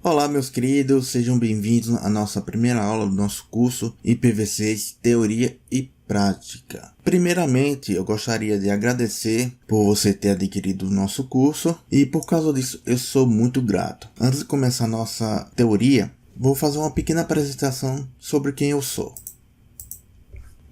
Olá, meus queridos, sejam bem-vindos à nossa primeira aula do nosso curso IPv6 Teoria e Prática. Primeiramente, eu gostaria de agradecer por você ter adquirido o nosso curso e por causa disso eu sou muito grato. Antes de começar a nossa teoria, vou fazer uma pequena apresentação sobre quem eu sou.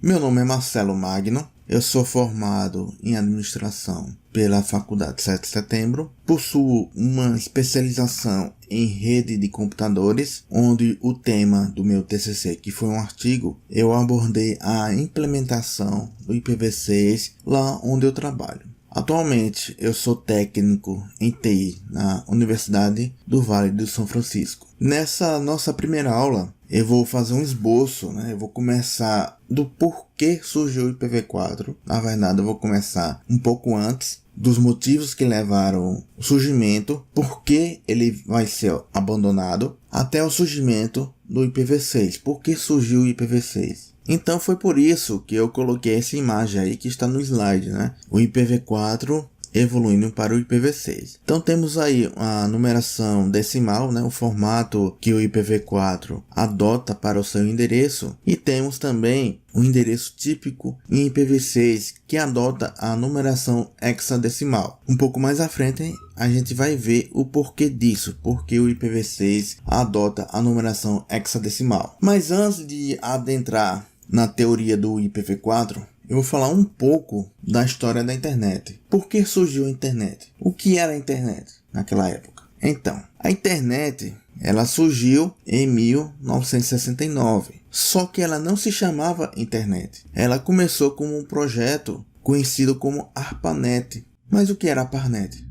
Meu nome é Marcelo Magno. Eu sou formado em administração pela Faculdade 7 de Setembro. Possuo uma especialização em rede de computadores, onde o tema do meu TCC, que foi um artigo, eu abordei a implementação do IPv6 lá onde eu trabalho. Atualmente, eu sou técnico em TI na Universidade do Vale do São Francisco. Nessa nossa primeira aula, eu vou fazer um esboço, Eu vou começar do porquê surgiu o IPv4. Na verdade, eu vou começar um pouco antes, dos motivos que levaram o surgimento, por que ele vai ser abandonado, até o surgimento do IPv6. Por que surgiu o IPv6? Então foi por isso que eu coloquei essa imagem aí que está no slide, O IPv4 evoluindo para o IPv6. Então temos aí a numeração decimal, o formato que o IPv4 adota para o seu endereço, e temos também o endereço típico em IPv6 que adota a numeração hexadecimal. Um pouco mais à frente a gente vai ver o porquê disso, porque o IPv6 adota a numeração hexadecimal. Mas antes de adentrar na teoria do IPv4, eu vou falar um pouco da história da internet. Por que surgiu a internet? O que era a internet naquela época? Então, a internet, ela surgiu em 1969. Só que ela não se chamava internet. Ela começou como um projeto conhecido como ARPANET. Mas o que era ARPANET?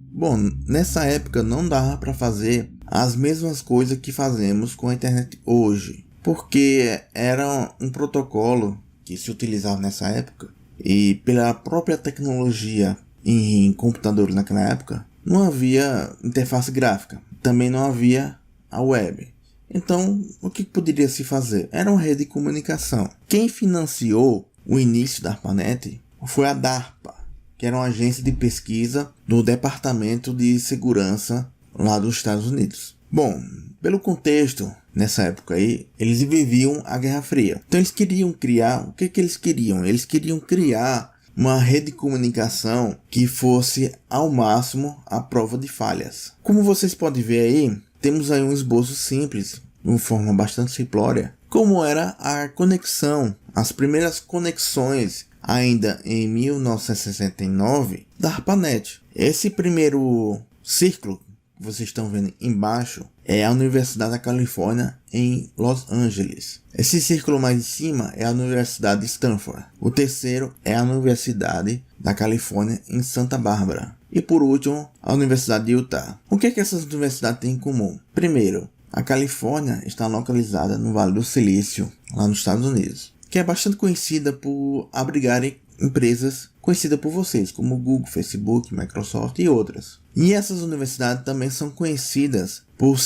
Bom, nessa época não dava para fazer as mesmas coisas que fazemos com a internet hoje, porque era um protocolo que se utilizava nessa época, e pela própria tecnologia em computadores naquela época, não havia interface gráfica, também não havia a web. Então, o que poderia se fazer? Era uma rede de comunicação. Quem financiou o início da ARPANET foi a DARPA, que era uma agência de pesquisa do Departamento de Segurança lá dos Estados Unidos. Bom, pelo contexto, nessa época aí, eles viviam a Guerra Fria. Então eles queriam criar, o que eles queriam? Eles queriam criar uma rede de comunicação que fosse ao máximo à prova de falhas. Como vocês podem ver aí, temos aí um esboço simples, de uma forma bastante simplória, como era a conexão, as primeiras conexões ainda em 1969 da ARPANET. Esse primeiro círculo que vocês estão vendo embaixo é a Universidade da Califórnia em Los Angeles. Esse círculo mais em cima é a Universidade de Stanford. O terceiro é a Universidade da Califórnia em Santa Bárbara. E por último, a Universidade de Utah. O que é que essas universidades têm em comum? Primeiro, a Califórnia está localizada no Vale do Silício, lá nos Estados Unidos, que é bastante conhecida por abrigarem empresas conhecidas por vocês, como Google, Facebook, Microsoft e outras. E essas universidades também são conhecidas por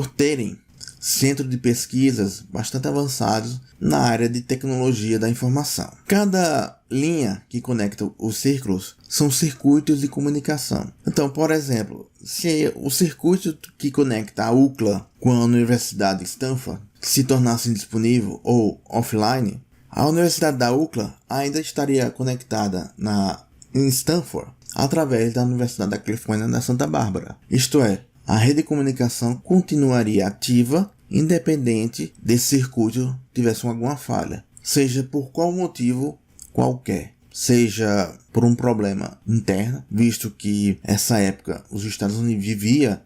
terem centros de pesquisas bastante avançados na área de tecnologia da informação. Cada linha que conecta os círculos são circuitos de comunicação. Então, por exemplo, se o circuito que conecta a UCLA com a Universidade de Stanford se tornasse indisponível ou offline, a Universidade da UCLA ainda estaria conectada em Stanford através da Universidade da Califórnia da Santa Bárbara. Isto é, a rede de comunicação continuaria ativa independente desse circuito tivesse alguma falha, seja por qual motivo qualquer. Seja por um problema interno, visto que essa época os Estados Unidos vivia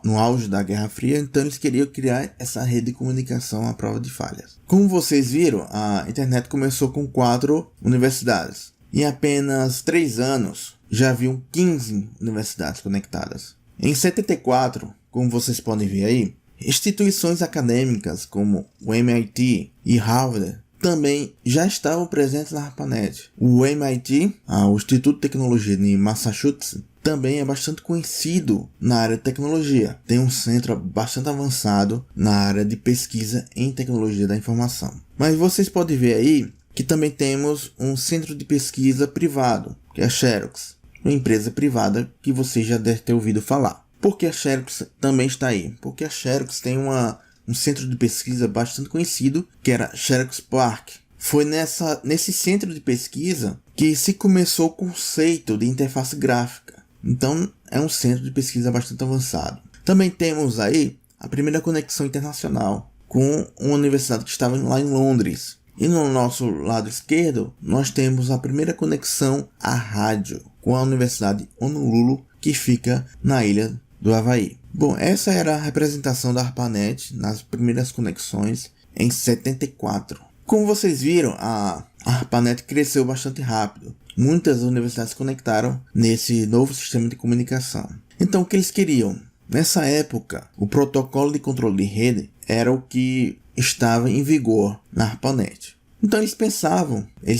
no auge da Guerra Fria, então eles queriam criar essa rede de comunicação à prova de falhas. Como vocês viram, a internet começou com 4 universidades. Em apenas 3 anos, já haviam 15 universidades conectadas. Em 74, como vocês podem ver aí, instituições acadêmicas como o MIT e Harvard também já estavam presentes na ARPANET. O MIT, o Instituto de Tecnologia de Massachusetts, também é bastante conhecido na área de tecnologia. Tem um centro bastante avançado na área de pesquisa em tecnologia da informação. Mas vocês podem ver aí que também temos um centro de pesquisa privado, que é a Xerox, uma empresa privada que você já deve ter ouvido falar. Por que a Xerox também está aí? Porque a Xerox tem um centro de pesquisa bastante conhecido, que era Xerox PARC. Foi nesse centro de pesquisa que se começou o conceito de interface gráfica. Então é um centro de pesquisa bastante avançado. Também temos aí a primeira conexão internacional com uma universidade que estava lá em Londres. E no nosso lado esquerdo, nós temos a primeira conexão à rádio com a Universidade Honolulu, que fica na ilha do Havaí. Bom, essa era a representação da ARPANET nas primeiras conexões em 74. Como vocês viram, a ARPANET cresceu bastante rápido. Muitas universidades se conectaram nesse novo sistema de comunicação. Então, o que eles queriam? Nessa época, o protocolo de controle de rede era o que estava em vigor na ARPANET. Então eles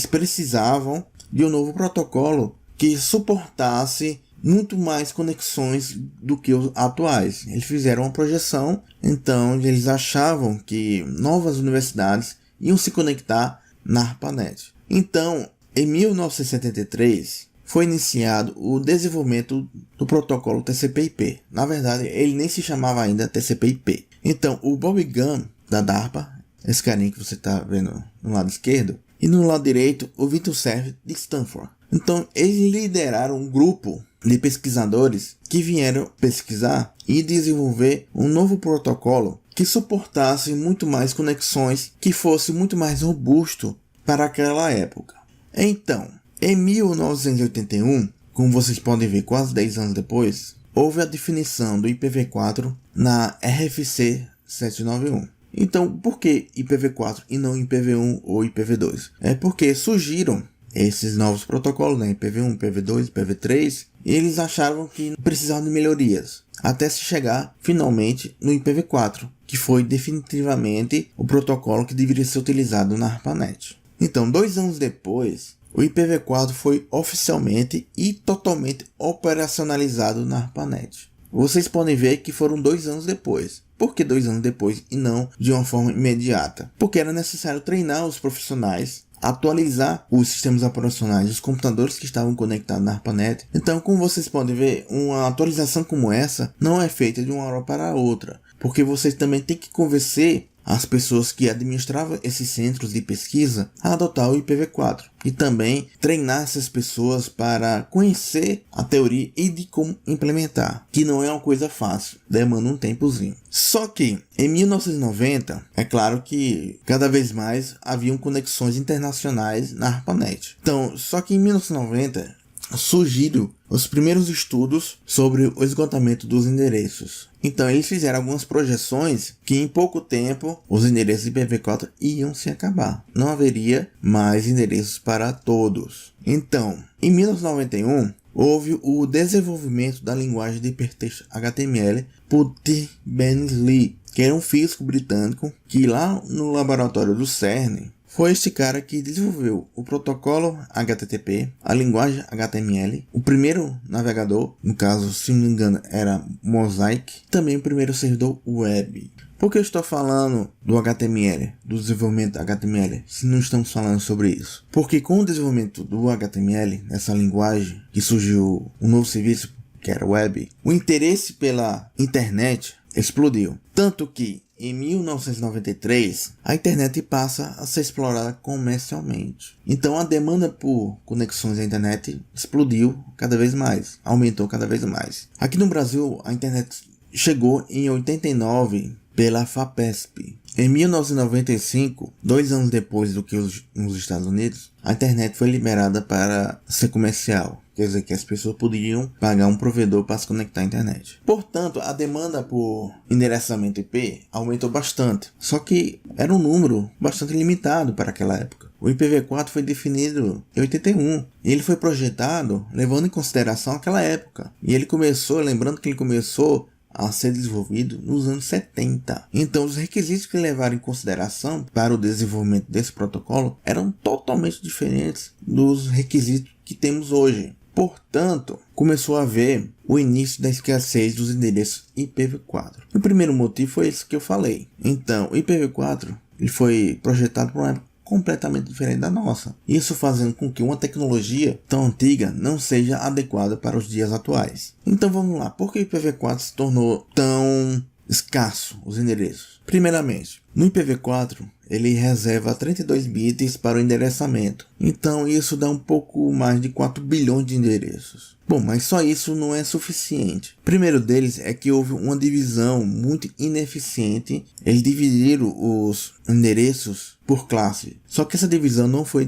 precisavam de um novo protocolo que suportasse muito mais conexões do que os atuais. Eles fizeram uma projeção, então eles achavam que novas universidades iam se conectar na ARPANET. Então, em 1973, foi iniciado o desenvolvimento do protocolo TCP/IP. Na verdade, ele nem se chamava ainda TCP/IP. Então, o Bob Gunn, da DARPA, esse carinha que você está vendo no lado esquerdo, e no lado direito, o Victor Cerf, de Stanford. Então, eles lideraram um grupo de pesquisadores que vieram pesquisar e desenvolver um novo protocolo que suportasse muito mais conexões, que fosse muito mais robusto para aquela época. Então, em 1981, como vocês podem ver quase 10 anos depois, houve a definição do IPv4 na RFC 791. Então, por que IPv4 e não IPv1 ou IPv2? É porque surgiram esses novos protocolos, né? IPv1, IPv2, IPv3, e eles acharam que precisavam de melhorias, até se chegar finalmente no IPv4, que foi definitivamente o protocolo que deveria ser utilizado na ARPANET. Então, 2 anos depois, o IPv4 foi oficialmente e totalmente operacionalizado na ARPANET. Vocês podem ver que foram 2 anos depois. Por que 2 anos depois e não de uma forma imediata? Porque era necessário treinar os profissionais, atualizar os sistemas operacionais dos computadores que estavam conectados na ARPANET. Então, como vocês podem ver, uma atualização como essa não é feita de uma hora para outra, porque vocês também têm que convencer as pessoas que administravam esses centros de pesquisa a adotar o IPv4 e também treinar essas pessoas para conhecer a teoria e de como implementar, que não é uma coisa fácil, demanda um tempozinho. Só que em 1990, é claro que cada vez mais haviam conexões internacionais na ARPANET. Então, só que em 1990 surgiram os primeiros estudos sobre o esgotamento dos endereços. Então eles fizeram algumas projeções que em pouco tempo os endereços IPv4 iam se acabar. Não haveria mais endereços para todos. Então, em 1991, houve o desenvolvimento da linguagem de hipertexto HTML por T. Berners-Lee, que era um físico britânico que lá no laboratório do CERN foi este cara que desenvolveu o protocolo HTTP, a linguagem HTML, o primeiro navegador, no caso, se não me engano, era Mosaic, também o primeiro servidor web. Por que eu estou falando do HTML, do desenvolvimento do HTML, se não estamos falando sobre isso? Porque com o desenvolvimento do HTML, essa linguagem, que surgiu um novo serviço, que era web, o interesse pela internet explodiu. Tanto que em 1993, a internet passa a ser explorada comercialmente. Então a demanda por conexões à internet explodiu cada vez mais, aumentou cada vez mais. Aqui no Brasil, a internet chegou em 89 pela FAPESP. Em 1995, 2 anos depois do que nos Estados Unidos, a internet foi liberada para ser comercial. Quer dizer que as pessoas poderiam pagar um provedor para se conectar à internet. Portanto, a demanda por endereçamento IP aumentou bastante. Só que era um número bastante limitado para aquela época. O IPv4 foi definido em 81. E ele foi projetado levando em consideração aquela época. E ele começou, lembrando que ele começou a ser desenvolvido nos anos 70. Então, os requisitos que levaram em consideração para o desenvolvimento desse protocolo eram totalmente diferentes dos requisitos que temos hoje. Portanto, começou a haver o início da escassez dos endereços IPv4. O primeiro motivo foi esse que eu falei. Então, o IPv4 ele foi projetado para uma época completamente diferente da nossa. Isso fazendo com que uma tecnologia tão antiga não seja adequada para os dias atuais. Então vamos lá, por que o IPv4 se tornou tão escasso os endereços? Primeiramente, no IPv4 ele reserva 32 bits para o endereçamento, então isso dá um pouco mais de 4 bilhões de endereços. Bom, mas só isso não é suficiente. O primeiro deles é que houve uma divisão muito ineficiente. Eles dividiram os endereços por classe. Só que essa divisão não foi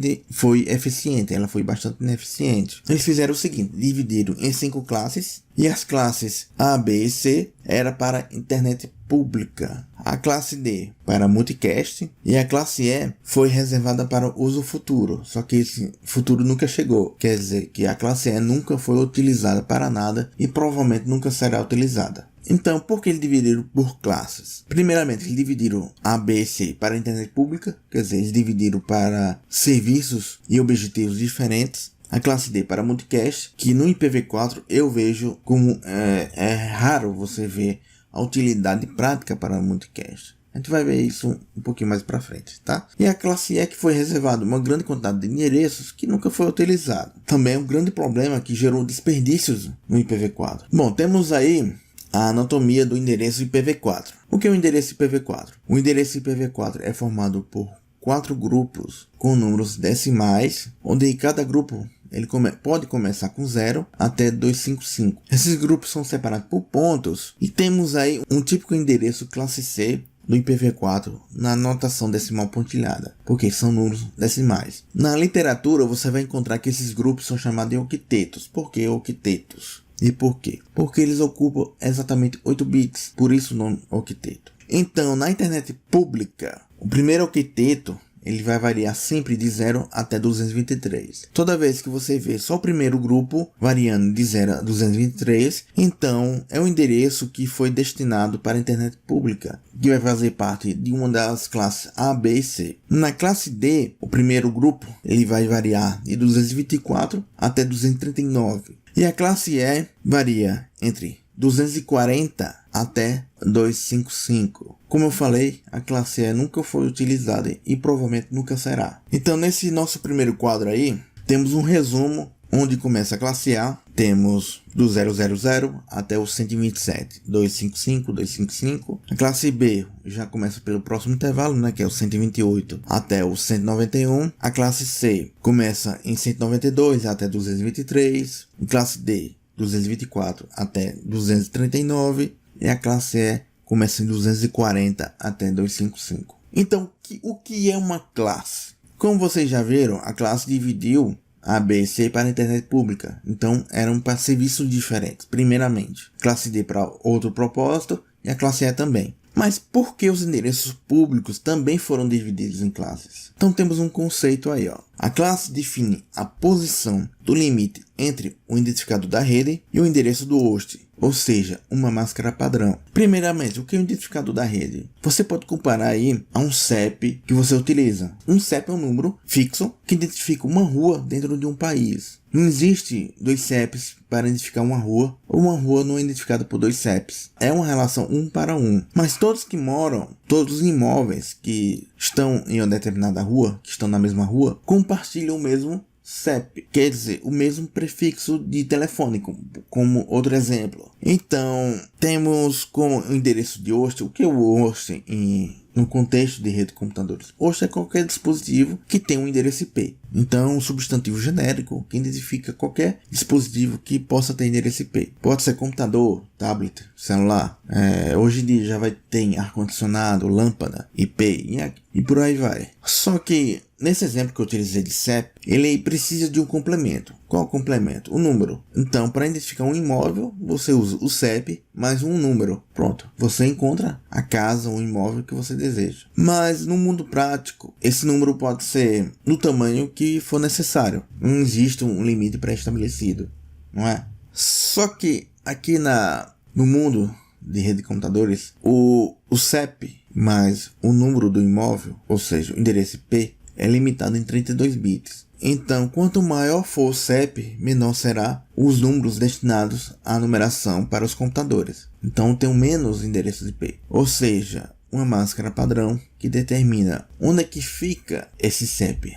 eficiente, ela foi bastante ineficiente. Eles fizeram o seguinte, dividiram em 5 classes, e as classes A, B e C era para internet pública, a classe D para multicast e a classe E foi reservada para uso futuro, só que esse futuro nunca chegou, quer dizer que a classe E nunca foi utilizada para nada e provavelmente nunca será utilizada. Então, por que eles dividiram por classes? Primeiramente, eles dividiram A, B e C para a internet pública, quer dizer, eles dividiram para serviços e objetivos diferentes. A classe D para multicast, que no IPv4 eu vejo como é raro você ver a utilidade prática para multicast. A gente vai ver isso um pouquinho mais para frente, tá? E a classe E, que foi reservada uma grande quantidade de endereços que nunca foi utilizado. Também é um grande problema que gerou desperdícios no IPv4. Bom, temos aí a anatomia do endereço IPv4. O que é o endereço IPv4? O endereço IPv4 é formado por 4 grupos com números decimais, onde cada grupo ele pode começar com 0 até 255. Esses grupos são separados por pontos e temos aí um típico endereço classe C do IPv4 na notação decimal pontilhada, porque são números decimais. Na literatura você vai encontrar que esses grupos são chamados de octetos. Por que octetos? E por quê? Porque eles ocupam exatamente 8 bits, por isso o nome octeto. Então, na internet pública, o primeiro octeto ele vai variar sempre de 0 até 223. Toda vez que você vê só o primeiro grupo variando de 0 a 223, então é um endereço que foi destinado para a internet pública, que vai fazer parte de uma das classes A, B e C. Na classe D, o primeiro grupo ele vai variar de 224 até 239. E a classe E varia entre 240 até 255. Como eu falei, a classe E nunca foi utilizada e provavelmente nunca será. Então, nesse nosso primeiro quadro aí, temos um resumo onde começa a classe A. Temos do 000 até o 127, 255, 255. A classe B já começa pelo próximo intervalo, né, que é o 128 até o 191. A classe C começa em 192 até 223. A classe D 224 até 239 e a classe E começa em 240 até 255. Então, o que é uma classe? Como vocês já viram, a classe dividiu A, B e C para a internet pública. Então, eram para serviços diferentes. Primeiramente, classe D para outro propósito e a classe E também. Mas por que os endereços públicos também foram divididos em classes? Então temos um conceito aí, ó. A classe define a posição do limite entre o identificador da rede e o endereço do host, ou seja, uma máscara padrão. Primeiramente, o que é o identificador da rede? Você pode comparar aí a um CEP que você utiliza. Um CEP é um número fixo que identifica uma rua dentro de um país. Não existe 2 CEPs para identificar uma rua, ou uma rua não é identificada por 2 CEPs. É uma relação 1 para 1. Mas todos os imóveis que estão em uma determinada rua, que estão na mesma rua, compartilham o mesmo CEP, quer dizer, o mesmo prefixo de telefone, como outro exemplo. Então, temos como endereço de host, o que é o host no contexto de rede de computadores? Host é qualquer dispositivo que tem um endereço IP. Então, um substantivo genérico que identifica qualquer dispositivo que possa ter endereço IP. Pode ser computador, tablet, celular. Hoje em dia já vai ter ar-condicionado, lâmpada, IP e por aí vai. Só que nesse exemplo que eu utilizei de CEP, ele precisa de um complemento. Qual o complemento? O número. Então, para identificar um imóvel, você usa o CEP mais um número. Pronto. Você encontra a casa, o imóvel que você deseja. Mas no mundo prático, esse número pode ser do tamanho que for necessário. Não existe um limite pré-estabelecido, não é? Só que aqui no mundo de rede de computadores, o CEP mais o número do imóvel, ou seja, o endereço IP, é limitado em 32 bits. Então, quanto maior for o CEP, menor será os números destinados à numeração para os computadores. Então, tem menos endereços IP. Ou seja, uma máscara padrão que determina onde é que fica esse CEP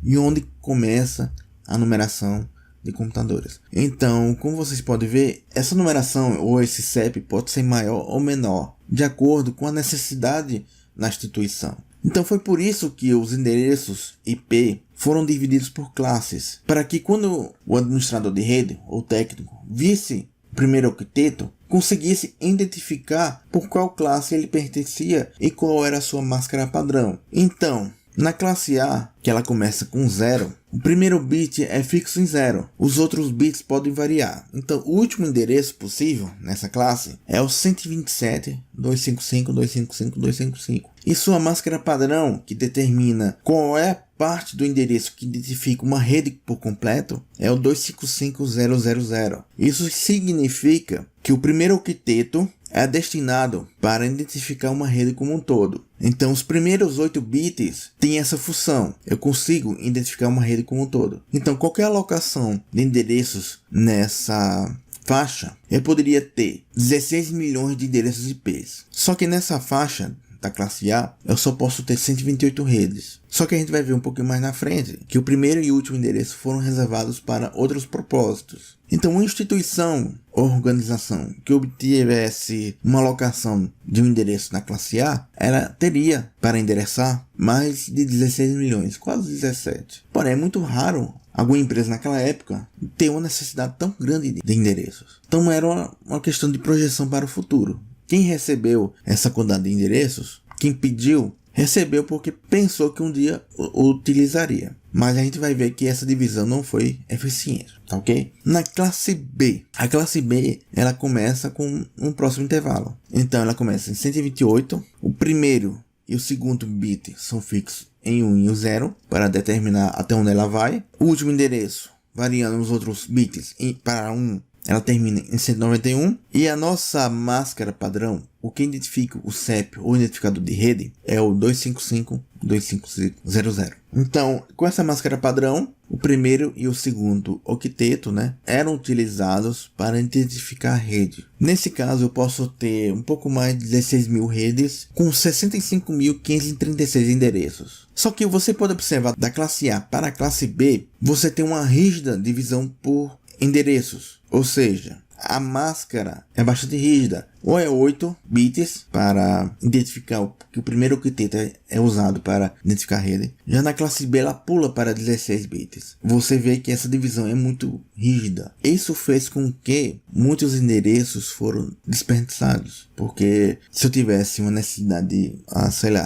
e onde começa a numeração de computadores. Então, como vocês podem ver, essa numeração ou esse CEP pode ser maior ou menor, de acordo com a necessidade na instituição. Então foi por isso que os endereços IP foram divididos por classes, para que quando o administrador de rede ou técnico visse o primeiro octeto, conseguisse identificar por qual classe ele pertencia e qual era a sua máscara padrão. Então, na classe A, que ela começa com 0, o primeiro bit é fixo em 0. Os outros bits podem variar. Então, o último endereço possível nessa classe é o 127.255.255.255. E sua máscara padrão, que determina qual é a parte do endereço que identifica uma rede por completo, é o 255.000. Isso significa que o primeiro octeto é destinado para identificar uma rede como um todo. Então, os primeiros 8 bits têm essa função. Eu consigo identificar uma rede como um todo. Então, qualquer alocação de endereços nessa faixa, eu poderia ter 16 milhões de endereços IPs. Só que nessa faixa da classe A, eu só posso ter 128 redes. Só que a gente vai ver um pouquinho mais na frente que o primeiro e último endereço foram reservados para outros propósitos. Então, uma instituição ou organização que obtivesse uma alocação de um endereço na classe A, ela teria para endereçar mais de 16 milhões, quase 17. Porém, é muito raro alguma empresa naquela época ter uma necessidade tão grande de endereços. Então, era uma questão de projeção para o futuro. Quem recebeu essa quantidade de endereços, quem pediu, recebeu porque pensou que um dia o utilizaria. Mas a gente vai ver que essa divisão não foi eficiente, tá ok? Na classe B, a classe B, ela começa com um próximo intervalo. Então ela começa em 128, o primeiro e o segundo bit são fixos em 1 e 0 para determinar até onde ela vai. O último endereço, variando os outros bits para 1, ela termina em 191. E a nossa máscara padrão, o que identifica o CEP ou identificador de rede, é o 255.255.000. Então, com essa máscara padrão, o primeiro e o segundo octeto, eram utilizados para identificar a rede. Nesse caso, eu posso ter um pouco mais de 16 mil redes com 65.536 endereços. Só que você pode observar da classe A para a classe B, você tem uma rígida divisão por endereços, ou seja, a máscara é bastante rígida, ou é 8 bits para identificar que o primeiro octeto é usado para identificar a rede. Já na classe B ela pula para 16 bits. Você vê que essa divisão é muito rígida. Isso fez com que muitos endereços foram desperdiçados, porque se eu tivesse uma necessidade de,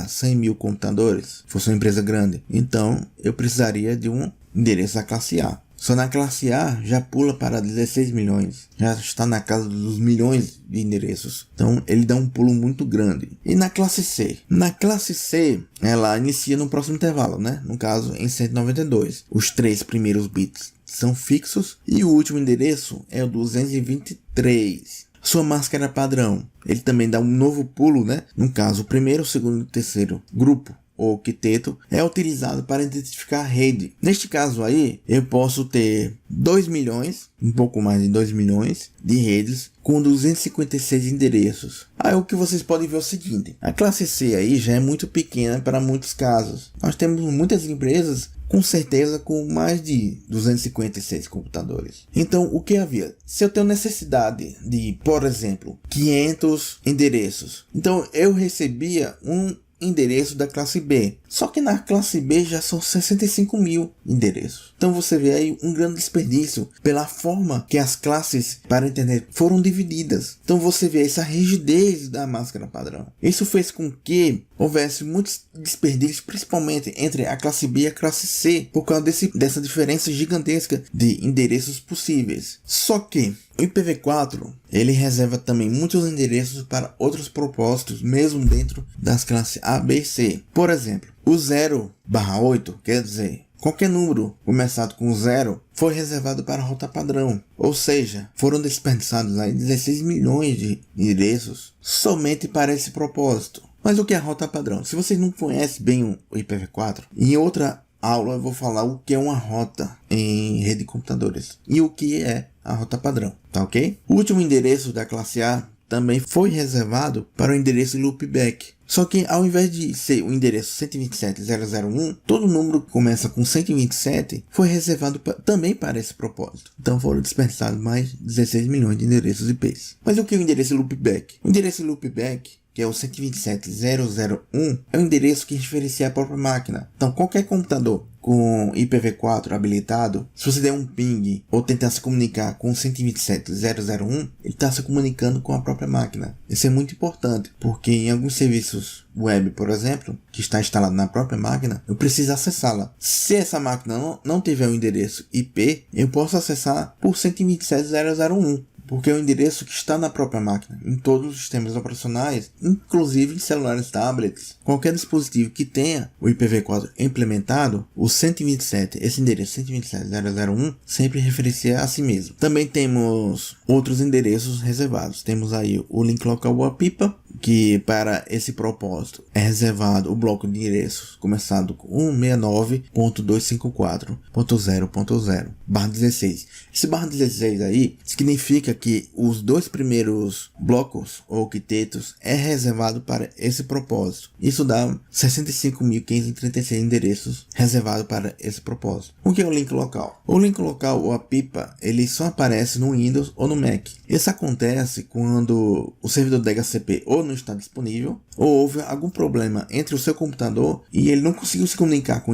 100 mil computadores, fosse uma empresa grande, então eu precisaria de um endereço da classe A. Só na classe A já pula para 16 milhões. Já está na casa dos milhões de endereços. Então ele dá um pulo muito grande. E na classe C? Na classe C, ela inicia no próximo intervalo, No caso, em 192. Os 3 primeiros bits são fixos e o último endereço é o 223. Sua máscara padrão, ele também dá um novo pulo, No caso, o primeiro, o segundo e o terceiro grupo ou octeto é utilizado para identificar a rede. Neste caso aí, eu posso ter 2 milhões, um pouco mais de 2 milhões de redes com 256 endereços. Aí o que vocês podem ver é o seguinte, a classe C aí já é muito pequena para muitos casos. Nós temos muitas empresas com certeza com mais de 256 computadores. Então, o que havia? Se eu tenho necessidade de, por exemplo, 500 endereços, então eu recebia um endereço da classe B. Só que na classe B já são 65 mil endereços. Então você vê aí um grande desperdício pela forma que as classes para a internet foram divididas. Então você vê essa rigidez da máscara padrão. Isso fez com que houvesse muitos desperdícios, principalmente entre a classe B e a classe C, por causa dessa diferença gigantesca de endereços possíveis. Só que o IPv4 ele reserva também muitos endereços para outros propósitos, mesmo dentro das classes A, B e C. Por exemplo, o 0/8, quer dizer, qualquer número começado com 0 foi reservado para a rota padrão. Ou seja, foram desperdiçados aí 16 milhões de endereços somente para esse propósito. Mas o que é a rota padrão? Se vocês não conhecem bem o IPv4, em outra aula eu vou falar o que é uma rota em rede de computadores e o que é a rota padrão, tá ok? O último endereço da classe A também foi reservado para o endereço loopback. Só que ao invés de ser o endereço 127.0.0.1, todo número que começa com 127 foi reservado também para esse propósito. Então foram dispersados mais 16 milhões de endereços IPs. Mas o que é o endereço loopback? O endereço loopback, que é o 127.0.0.1, é o endereço que referencia a própria máquina. Então qualquer computador com IPv4 habilitado, se você der um ping ou tentar se comunicar com 127.0.0.1, ele está se comunicando com a própria máquina. Isso é muito importante, porque em alguns serviços web, por exemplo, que está instalado na própria máquina, eu preciso acessá-la. Se essa máquina não tiver um endereço IP, eu posso acessar por 127.0.0.1. Porque é o endereço que está na própria máquina, em todos os sistemas operacionais, inclusive em celulares tablets. Qualquer dispositivo que tenha o IPv4 implementado, o 127, esse endereço 127.0.0.1, sempre referencia a si mesmo. Também temos outros endereços reservados. Temos aí o link local ou a pipa, que para esse propósito é reservado o bloco de endereços começado com 169.254.0.0/16. Esse /16 aí significa que os dois primeiros blocos ou octetos é reservado para esse propósito. Isso dá 65.536 endereços reservados para esse propósito. O que é o link local? O link local ou a pipa, ele só aparece no Windows ou no Mac. Isso acontece quando o servidor DHCP ou não está disponível, ou houve algum problema entre o seu computador e ele não conseguiu se comunicar com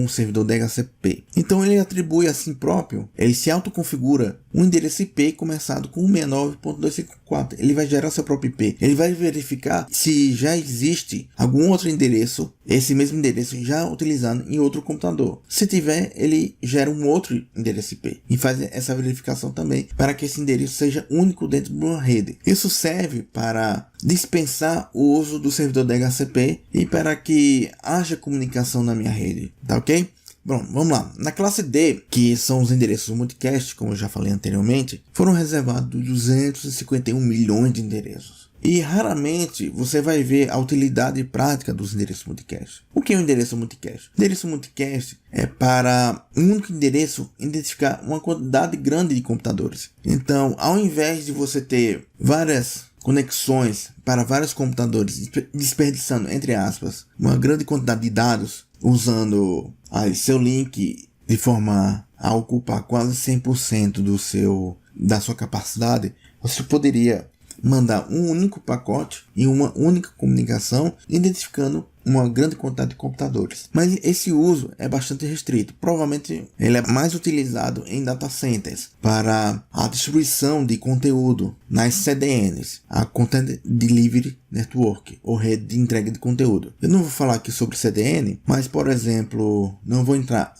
o servidor DHCP. Então ele atribui a si próprio, ele se autoconfigura um endereço IP começado com 169.254. Ele vai gerar seu próprio IP. Ele vai verificar se já existe algum outro endereço, esse mesmo endereço já utilizando em outro computador. Se tiver, ele gera um outro endereço IP e faz essa verificação também para que esse endereço seja único dentro de uma rede. Isso serve para dispensar o uso do servidor DHCP e para que haja comunicação na minha rede, tá ok? Bom, vamos lá. Na classe D, que são os endereços multicast, como eu já falei anteriormente, foram reservados 251 milhões de endereços. E raramente você vai ver a utilidade prática dos endereços multicast. O que é um endereço multicast? Endereço multicast é para um único endereço identificar uma quantidade grande de computadores. Então, ao invés de você ter várias conexões para vários computadores, desperdiçando, entre aspas, uma grande quantidade de dados, usando seu link de forma a ocupar quase 100% da sua capacidade, você poderia mandar um único pacote e uma única comunicação, identificando uma grande quantidade de computadores. Mas esse uso é bastante restrito. Provavelmente ele é mais utilizado em data centers para a distribuição de conteúdo nas CDNs, a Content Delivery Network, ou rede de entrega de conteúdo. Eu não vou falar aqui sobre CDN, mas, por exemplo, não vou entrar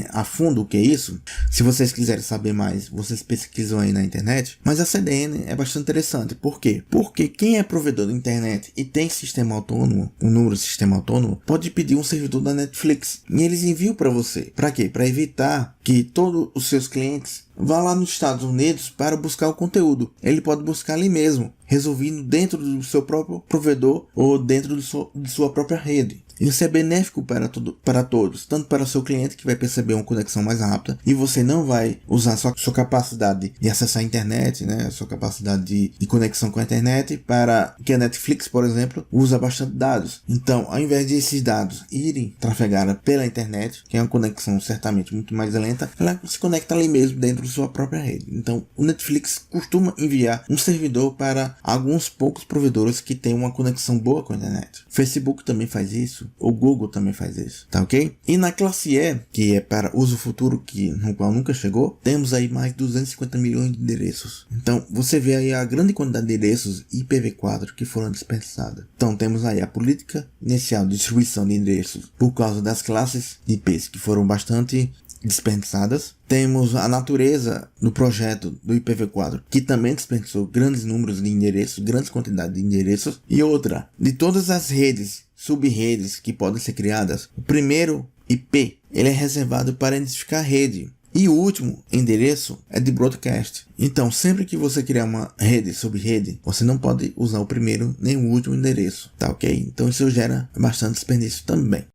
a fundo o que é isso. Se vocês quiserem saber mais, vocês pesquisam aí na internet. Mas a CDN é bastante interessante. Por quê? Porque quem é provedor da internet e tem sistema autônomo, um número de sistema autônomo, pode pedir um servidor da Netflix e eles enviam para você. Para quê? Para evitar que todos os seus clientes vá lá nos Estados Unidos para buscar o conteúdo. Ele pode buscar ali mesmo, resolvendo dentro do seu próprio provedor ou dentro de sua própria rede. Isso é benéfico para todos, tanto para o seu cliente, que vai perceber uma conexão mais rápida, e você não vai usar sua capacidade de acessar a internet, né, sua capacidade de conexão com a internet, para que a Netflix, por exemplo, usa bastante dados. Então, ao invés de esses dados irem trafegar pela internet, que é uma conexão certamente muito mais lenta, ela se conecta ali mesmo dentro de sua própria rede. Então, o Netflix costuma enviar um servidor para alguns poucos provedores que têm uma conexão boa com a internet. O Facebook também faz isso. O Google também faz isso, tá ok? E na classe E, que é para uso futuro, no qual nunca chegou, temos aí mais 250 milhões de endereços. Então, você vê aí a grande quantidade de endereços IPv4 que foram dispensados. Então, temos aí a política inicial de distribuição de endereços por causa das classes de IPs que foram bastante dispensadas. Temos a natureza do projeto do IPv4, que também dispensou grandes números de endereços, grandes quantidades de endereços. E outra, de todas as redes, sub-redes que podem ser criadas, o primeiro IP ele é reservado para identificar a rede. E o último endereço é de broadcast. Então, sempre que você criar uma rede sobre rede, você não pode usar o primeiro nem o último endereço, tá ok? Então isso gera bastante desperdício também.